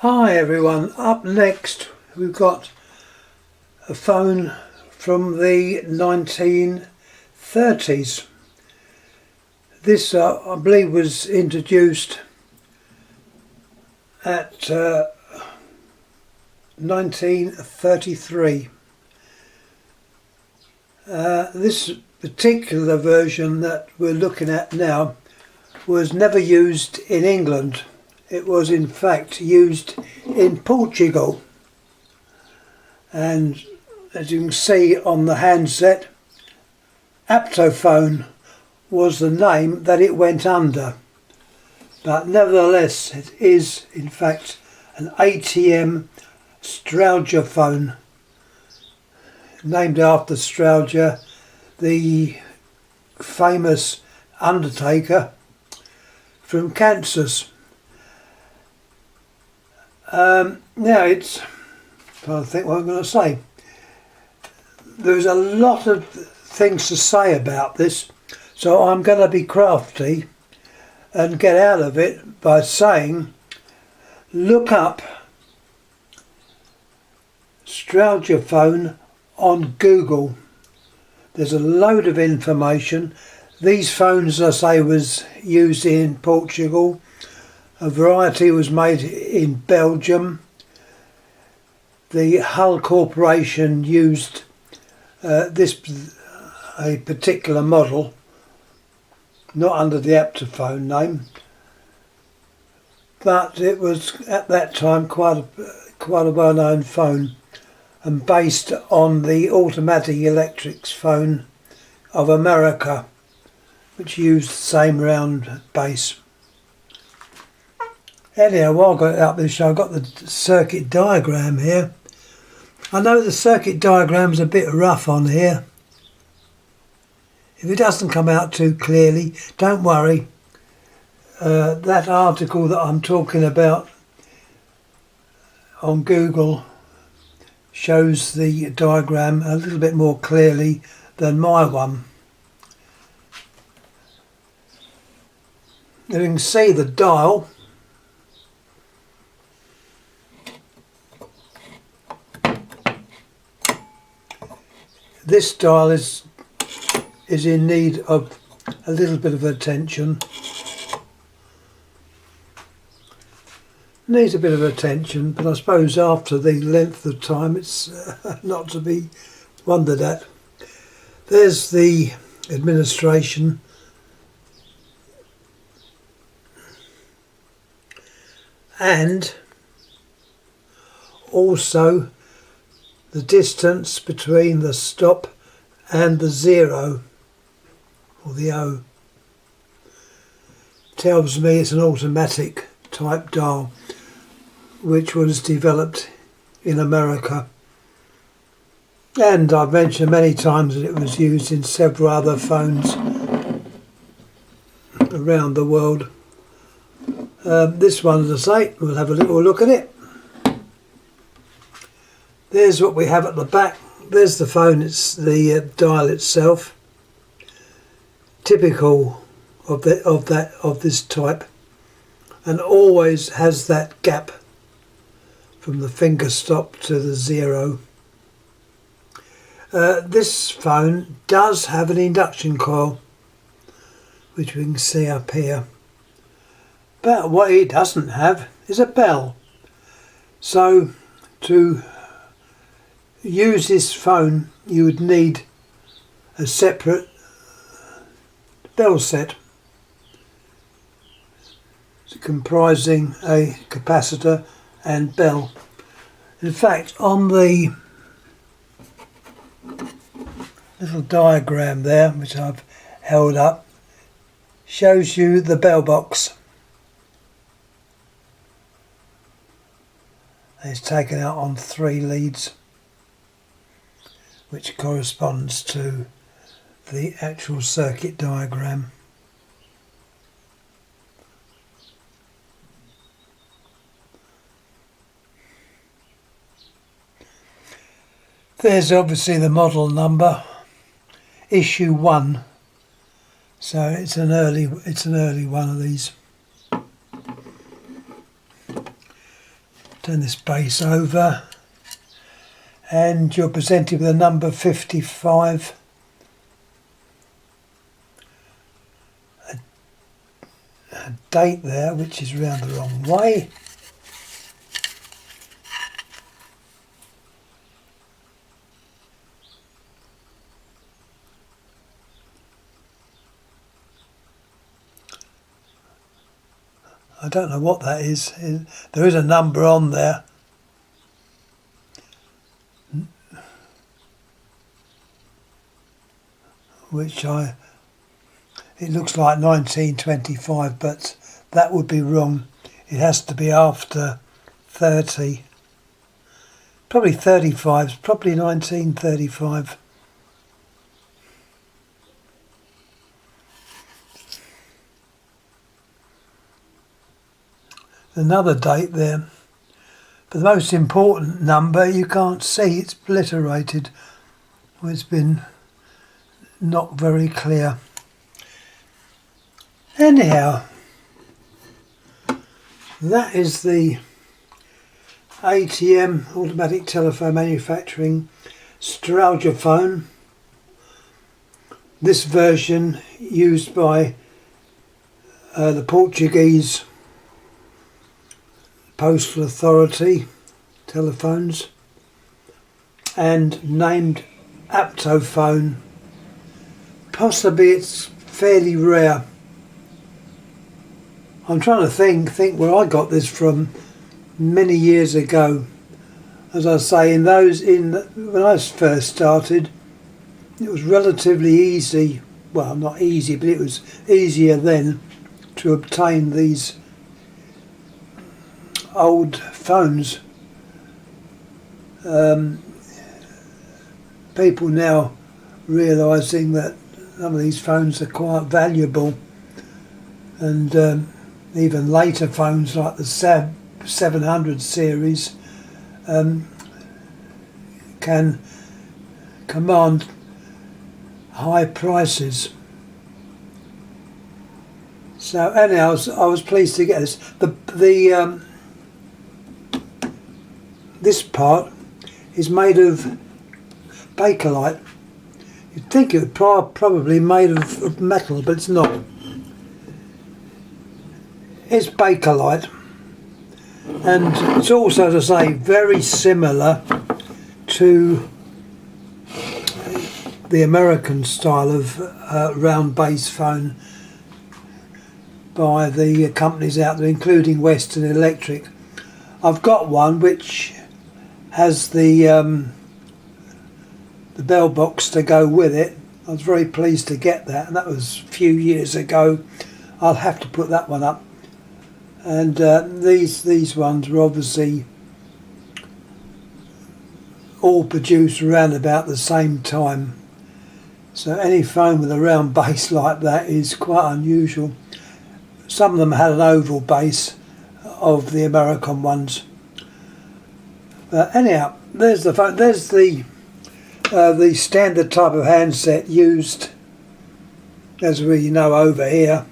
Hi everyone, up next we've got a phone from the 1930s. This I believe was introduced at 1933. This particular version that we're looking at now was never used in England. It was in fact used in Portugal, and as you can see on the handset, Aptofone was the name that it went under, but nevertheless it is in fact an ATM Strowgerphone, named after Strowger, the famous undertaker from Kansas. Now it's trying to think what I'm going to say. There's a lot of things to say about this, so I'm going to be crafty and get out of it by saying, look up Strowgerphone on Google. There's a load of information. These phones, as I say, was used in Portugal. A variety was made in Belgium. The Hull Corporation used a particular model, not under the Aptofone name, but it was at that time quite a well-known phone, and based on the automatic electrics phone of America, which used the same round base. Anyhow, while I got it up this show, I've got the circuit diagram here. I know the circuit diagram's a bit rough on here. If it doesn't come out too clearly, don't worry. That article that I'm talking about on Google shows the diagram a little bit more clearly than my one. You can see the dial. This dial is in need of a little bit of attention. Needs a bit of attention, but I suppose after the length of time it's not to be wondered at. There's the administration. And also the distance between the stop and the 0, or the O, tells me it's an automatic type dial, which was developed in America. And I've mentioned many times that it was used in several other phones around the world. This one, as I say, we'll have a little look at it. There's what we have at the back. There's the phone, it's the dial itself, typical of this type, and always has that gap from the finger stop to the 0. This phone does have an induction coil, which we can see up here, but what it doesn't have is a bell. So to use this phone you would need a separate bell set comprising a capacitor and bell. In fact, on the little diagram there, which I've held up, shows you the bell box. It's taken out on 3 leads, which corresponds to the actual circuit diagram. There's obviously the model number, issue 1, so it's an early one of these. Turn this base over and you're presented with a number 55. A date there which is round the wrong way. I don't know what that is. There is a number on there. It looks like 1925, but that would be wrong. It has to be after 30. Probably 35, probably 1935. Another date there, but the most important number you can't see, it's obliterated, or it's been not very clear. Anyhow, that is the ATM Automatic Telephone Manufacturing Strowgerphone. This version used by the Portuguese Postal Authority telephones and named Aptofone. Possibly it's fairly rare. I'm trying to think where I got this from many years ago. As I say, when I first started, it was relatively easy. Well, not easy, but it was easier then to obtain these old phones. People now realising that some of these phones are quite valuable, and even later phones like the 700 series can command high prices. So anyhow, I was pleased to get this. This part is made of bakelite. You'd think it would probably made of metal, but it's not. It's bakelite, and it's also, as I say, very similar to the American style of round base phone by the companies out there, including Western Electric. I've got one which has the bell box to go with it. I was very pleased to get that, and that was a few years ago. I'll have to put that one up. And these ones were obviously all produced around about the same time. So any phone with a round base like that is quite unusual. Some of them had an oval base of the American ones. But anyhow, there's the phone. There's the standard type of handset used, as we know over here.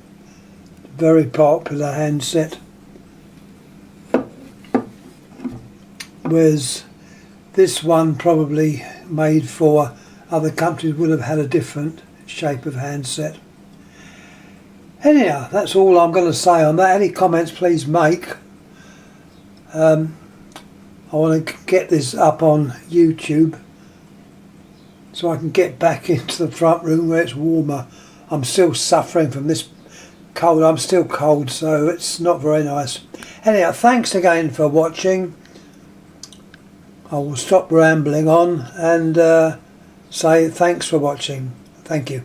Very popular handset. Whereas this one, probably made for other countries, would have had a different shape of handset. Anyhow, that's all I'm going to say on that. Any comments please make. I want to get this up on YouTube so I can get back into the front room where it's warmer. I'm still suffering from this cold. I'm still cold, so it's not very nice. Anyhow, thanks again for watching. I will stop rambling on and say thanks for watching. Thank you.